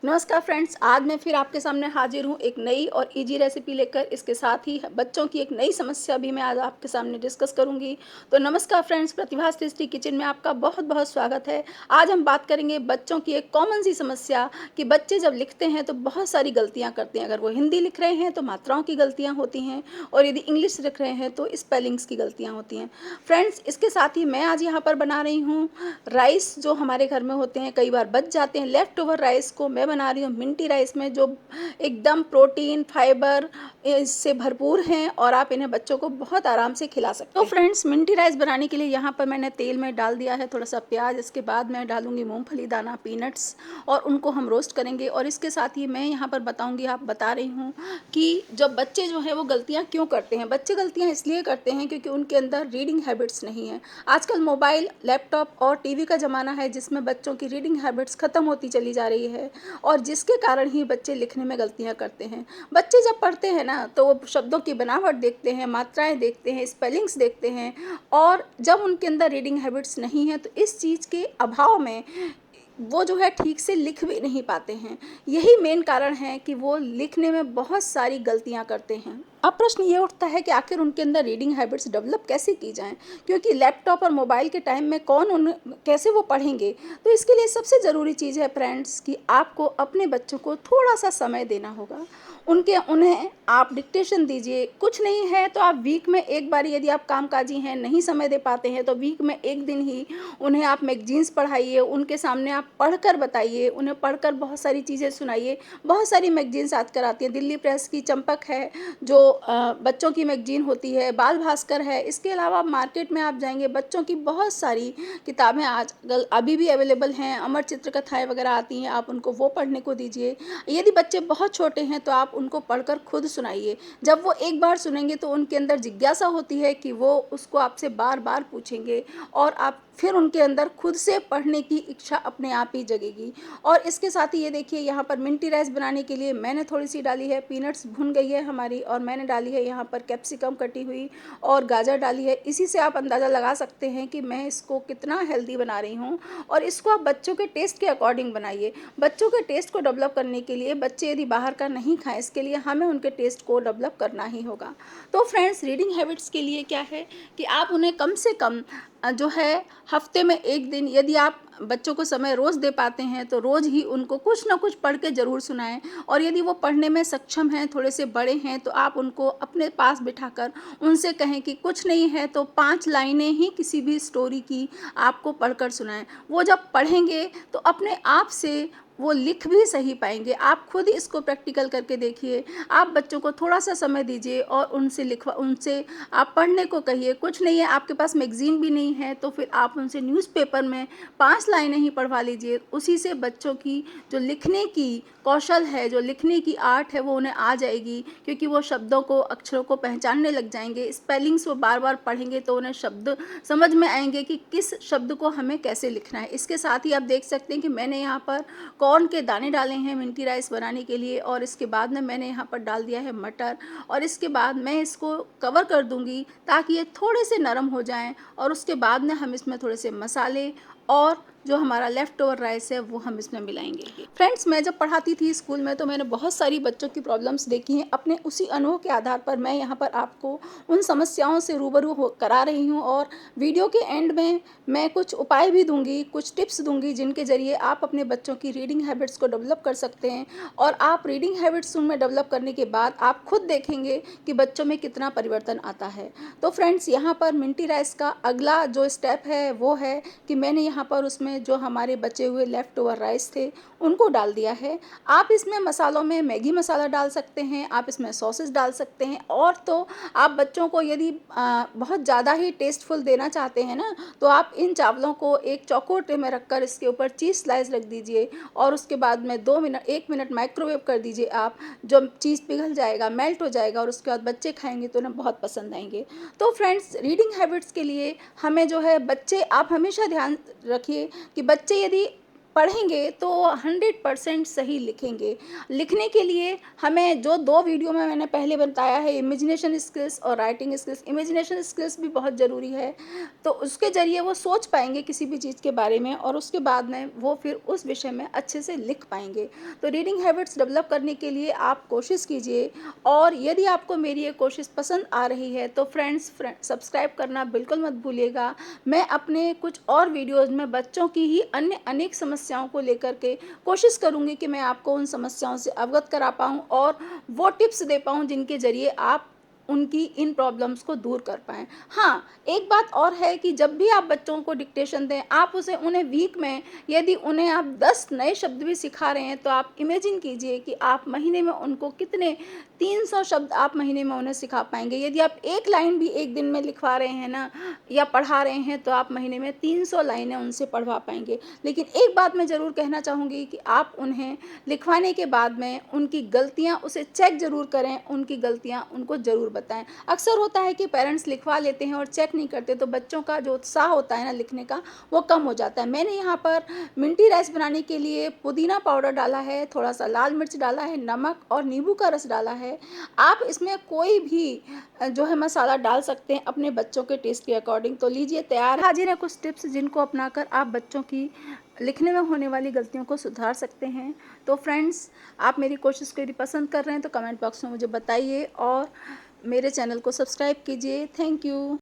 नमस्कार फ्रेंड्स, आज मैं फिर आपके सामने हाजिर हूँ एक नई और इजी रेसिपी लेकर। इसके साथ ही बच्चों की एक नई समस्या भी मैं आज आपके सामने डिस्कस करूँगी। तो नमस्कार फ्रेंड्स, प्रतिभास टेस्टी किचन में आपका बहुत बहुत स्वागत है। आज हम बात करेंगे बच्चों की एक कॉमन सी समस्या कि बच्चे जब लिखते हैं तो बहुत सारी गलतियाँ करते हैं। अगर वो हिंदी लिख रहे हैं तो मात्राओं की गलतियाँ होती हैं, और यदि इंग्लिश लिख रहे हैं तो स्पेलिंग्स की गलतियाँ होती हैं। फ्रेंड्स, इसके साथ ही मैं आज यहाँ पर बना रही हूँ राइस। जो हमारे घर में होते हैं, कई बार बच जाते हैं, लेफ्ट ओवर राइस को मैं बना रही हूँ मिंटी राइस में, जो एकदम प्रोटीन फाइबर इससे भरपूर हैं और आप इन्हें बच्चों को बहुत आराम से खिला सकते हैं। तो फ्रेंड्स, मिंटी राइस बनाने के लिए यहाँ पर मैंने तेल में डाल दिया है थोड़ा सा प्याज। इसके बाद मैं डालूंगी मूंगफली दाना, पीनट्स, और उनको हम रोस्ट करेंगे। और इसके साथ ही मैं यहाँ पर बताऊंगी, आप बता रही हूँ कि जब बच्चे जो है वो गलतियाँ क्यों करते हैं। बच्चे गलतियाँ इसलिए करते हैं क्योंकि उनके अंदर रीडिंग हैबिट्स नहीं है। आजकल मोबाइल, लैपटॉप और टीवी का ज़माना है जिसमें बच्चों की रीडिंग हैबिट्स ख़त्म होती चली जा रही है, और जिसके कारण ही बच्चे लिखने में गलतियां करते हैं। बच्चे जब पढ़ते हैं ना तो वो शब्दों की बनावट देखते हैं, मात्राएं देखते हैं, स्पेलिंग्स देखते हैं, और जब उनके अंदर रीडिंग हैबिट्स नहीं है तो इस चीज़ के अभाव में वो जो है ठीक से लिख भी नहीं पाते हैं। यही मेन कारण है कि वो लिखने में बहुत सारी गलतियां करते हैं। अब प्रश्न ये उठता है कि आखिर उनके अंदर रीडिंग हैबिट्स डेवलप कैसे की जाएं, क्योंकि लैपटॉप और मोबाइल के टाइम में कैसे वो पढ़ेंगे। तो इसके लिए सबसे ज़रूरी चीज़ है फ्रेंड्स कि आपको अपने बच्चों को थोड़ा सा समय देना होगा। उन्हें आप डिक्टेशन दीजिए। कुछ नहीं है तो आप वीक में एक बार, यदि आप कामकाजी हैं, नहीं समय दे पाते हैं, तो वीक में एक दिन ही उन्हें आप मैगजीन्स पढ़ाइए। उनके सामने आप पढ़कर बताइए, उन्हें पढ़कर बहुत सारी चीज़ें सुनाइए। बहुत सारी मैगजीन्स आजकल आती हैं। दिल्ली प्रेस की चंपक है जो बच्चों की मैगजीन होती है, बाल भास्कर है। इसके अलावा मार्केट में आप जाएंगे, बच्चों की बहुत सारी किताबें आजकल अभी भी अवेलेबल हैं। अमर चित्र कथाएँ वगैरह आती हैं, आप उनको वो पढ़ने को दीजिए। यदि बच्चे बहुत छोटे हैं तो आप उनको पढ़कर खुद सुनाइए। जब वो एक बार सुनेंगे तो उनके अंदर जिज्ञासा होती है कि वो उसको आपसे बार बार पूछेंगे, और आप फिर उनके अंदर खुद से पढ़ने की इच्छा अपने आप ही जगेगी। और इसके साथ ही ये देखिए, यहाँ पर मिंटी राइस बनाने के लिए मैंने थोड़ी सी डाली है पीनट्स, भुन गई है हमारी, और मैंने डाली है यहाँ पर कैप्सिकम कटी हुई, और गाजर डाली है। इसी से आप अंदाज़ा लगा सकते हैं कि मैं इसको कितना हेल्दी बना रही हूँ। और इसको आप बच्चों के टेस्ट के अकॉर्डिंग बनाइए। बच्चों के टेस्ट को डेवलप करने के लिए, बच्चे यदि बाहर का नहीं खाएं, इसके लिए हमें उनके टेस्ट को डेवलप करना ही होगा। तो फ्रेंड्स, रीडिंग हैबिट्स के लिए क्या है कि आप उन्हें कम से कम जो है हफ्ते में एक दिन, यदि आप बच्चों को समय रोज़ दे पाते हैं तो रोज़ ही उनको कुछ ना कुछ पढ़ के ज़रूर सुनाएं। और यदि वो पढ़ने में सक्षम हैं, थोड़े से बड़े हैं, तो आप उनको अपने पास बिठाकर उनसे कहें कि कुछ नहीं है तो 5 लाइनें ही किसी भी स्टोरी की आपको पढ़कर सुनाएं। वो जब पढ़ेंगे तो अपने आप से वो लिख भी सही पाएंगे। आप खुद इसको प्रैक्टिकल करके देखिए। आप बच्चों को थोड़ा सा समय दीजिए और उनसे आप पढ़ने को कहिए। कुछ नहीं है, आपके पास मैगजीन भी नहीं है तो फिर आप उनसे न्यूज़पेपर में 5 लाइनें ही पढ़वा लीजिए। उसी से बच्चों की जो लिखने की कौशल है, जो लिखने की आर्ट है, वो उन्हें आ जाएगी, क्योंकि वो शब्दों को, अक्षरों को पहचानने लग जाएंगे। स्पेलिंग्स वो बार बार पढ़ेंगे तो उन्हें शब्द समझ में आएंगे कि किस शब्द को हमें कैसे लिखना है। इसके साथ ही आप देख सकते हैं कि मैंने यहाँ पर कॉर्न के दाने डाले हैं मिंटी राइस बनाने के लिए, और इसके बाद में मैंने यहाँ पर डाल दिया है मटर। और इसके बाद मैं इसको कवर कर दूँगी ताकि ये थोड़े से नरम हो जाएं, और उसके बाद में हम इसमें थोड़े से मसाले और जो हमारा लेफ़्ट ओवर राइस है वो हम इसमें मिलाएंगे। फ्रेंड्स, मैं जब पढ़ाती थी स्कूल में तो मैंने बहुत सारी बच्चों की प्रॉब्लम्स देखी हैं। अपने उसी अनुभव के आधार पर मैं यहाँ पर आपको उन समस्याओं से रूबरू करा रही हूँ, और वीडियो के एंड में मैं कुछ उपाय भी दूंगी, कुछ टिप्स दूंगी, जिनके ज़रिए आप अपने बच्चों की रीडिंग हैबिट्स को डेवलप कर सकते हैं। और आप रीडिंग हैबिट्स उनमें डेवलप करने के बाद आप खुद देखेंगे कि बच्चों में कितना परिवर्तन आता है। तो फ्रेंड्स, यहाँ पर मिंटी राइस का अगला जो स्टेप है वो है कि मैंने यहाँ पर उसमें जो हमारे बचे हुए लेफ़्ट ओवर राइस थे उनको डाल दिया है। आप इसमें मसालों में मैगी मसाला डाल सकते हैं, आप इसमें सॉसेस डाल सकते हैं, और तो आप बच्चों को यदि बहुत ज़्यादा ही टेस्टफुल देना चाहते हैं ना, तो आप इन चावलों को एक चौकोर ट्रे में रखकर इसके ऊपर चीज़ स्लाइस रख दीजिए, और उसके बाद में 1 मिनट माइक्रोवेव कर दीजिए। आप जो चीज़ पिघल जाएगा, मेल्ट हो जाएगा, और उसके बाद बच्चे खाएंगे तो उन्हें बहुत पसंद आएंगे। तो फ्रेंड्स, रीडिंग हैबिट्स के लिए हमें जो है, बच्चे, आप हमेशा ध्यान रखिए कि बच्चे यदि पढ़ेंगे तो 100% सही लिखेंगे। लिखने के लिए हमें जो 2 वीडियो में मैंने पहले बताया है, इमेजिनेशन स्किल्स और राइटिंग स्किल्स। इमेजिनेशन स्किल्स भी बहुत ज़रूरी है, तो उसके ज़रिए वो सोच पाएँगे किसी भी चीज़ के बारे में और उसके बाद में वो फिर उस विषय में अच्छे से लिख पाएँगे। तो रीडिंग हैबिट्स डेवलप करने के लिए आप कोशिश कीजिए, और यदि आपको मेरी ये कोशिश पसंद आ रही है तो फ्रेंड्स सब्सक्राइब करना बिल्कुल मत भूलिएगा। मैं अपने कुछ और वीडियोज़ में बच्चों की ही अन्य अनेक समस्याओं को लेकर के कोशिश करूँगी कि मैं आपको उन समस्याओं से अवगत करा पाऊँ और वो टिप्स दे पाऊँ जिनके ज़रिए आप उनकी इन प्रॉब्लम्स को दूर कर पाएँ। हाँ, एक बात और है कि जब भी आप बच्चों को डिक्टेशन दें, आप उन्हें वीक में यदि उन्हें आप 10 नए शब्द भी सिखा रहे हैं, तो आप इमेजिन कीजिए कि आप महीने में उनको कितने 300 शब्द आप महीने में उन्हें सिखा पाएँगे। यदि आप 1 लाइन भी 1 दिन में लिखवा रहे हैं ना, या पढ़ा रहे हैं, तो आप महीने में 300 लाइनें उनसे पढ़वा पाएँगे। लेकिन एक बात मैं ज़रूर कहना चाहूँगी कि आप उन्हें लिखवाने के बाद में उनकी गलतियाँ उसे चेक ज़रूर करें, उनकी गलतियाँ उनको ज़रूर बताएँ। अक्सर होता है कि पेरेंट्स लिखवा लेते हैं और चेक नहीं करते, तो बच्चों का जो उत्साह होता है ना लिखने का, वो कम हो जाता है। मैंने यहाँ पर मिंटी राइस बनाने के लिए पुदीना पाउडर डाला है, थोड़ा-सा लाल मिर्च डाला है, नमक और नींबू का रस डाला है। आप इसमें कोई भी जो है मसाला डाल सकते हैं अपने बच्चों के टेस्ट के अकॉर्डिंग। तो लीजिए, तैयार हाजिर है कुछ टिप्स जिनको अपनाकर आप बच्चों की लिखने में होने वाली गलतियों को सुधार सकते हैं। तो फ्रेंड्स, आप मेरी कोशिश को यदि पसंद कर रहे हैं तो कमेंट बॉक्स में मुझे बताइए और मेरे चैनल को सब्सक्राइब कीजिए। Thank you.